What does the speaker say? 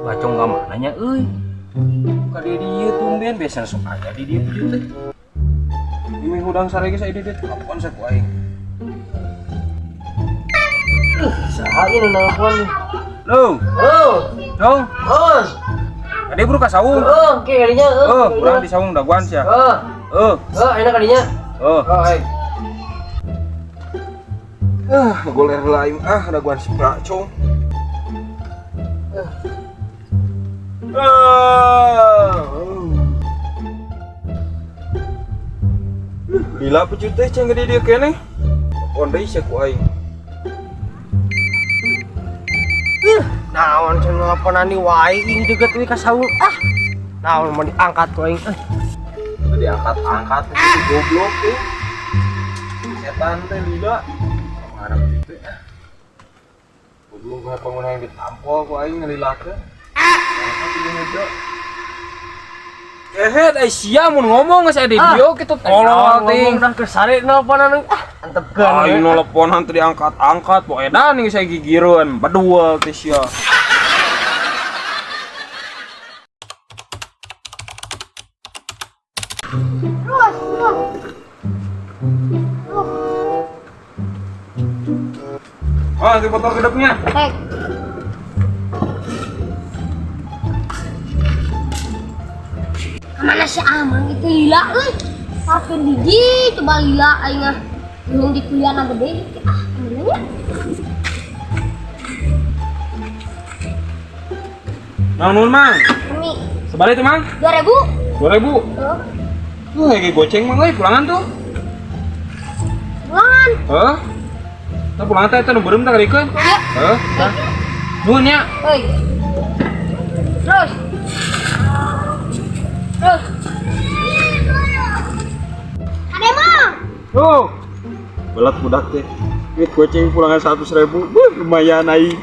Bacong ka mananya euy. Ka di dieu tumben biasana sok aya di dieu teh. Ini hudang sare geus aya di dieu telepon sa ku aing. Saha ieu nelpon? Lo, dong. Bos. Ade buru ka saung. Oke kadinya. Urang di saung daguan sia. Enak kadinya. Hai. Goler lain daguan si Bacong. Lila pecut teh cenah gede dia keneh. Ondai sia ku aing. Naon cenah nelponan di wae ini deuget we ka saung. Naon mau diangkat ku aing. Diangkat-angkat itu goblok tuh. Setan teh Lila. Ngarep kitu goblok mah pengguna yang ditampol ku aing ngalilakeun. Kehet sia mun ngomong geus aya di dieu kitu tolol ting. Udah kesare nelponan antepkeun. Aing nelponan teh diangkat-angkat poe edan geus aya gigireun baduel teh sia. Oh, di botol kedapnya. Hei. Mana si Amang itu Lila euy. Parkeun di coba Lila aing mah. Belum di kuliah gede. Kemenanya. Naon Mang? Ini Sebalik tuh Mang? 2000. 2000. Tuh lagi goceng Mang euy pulangan tuh. Bulan. Tah pulangan teh nu beureum tah karikeun. Ya. Tah. Nuhun nya. Hei. Terus. Ada Mang. Tuh. Belat budak teh. Duit goceng pulangan 100.000. Lumayan aing.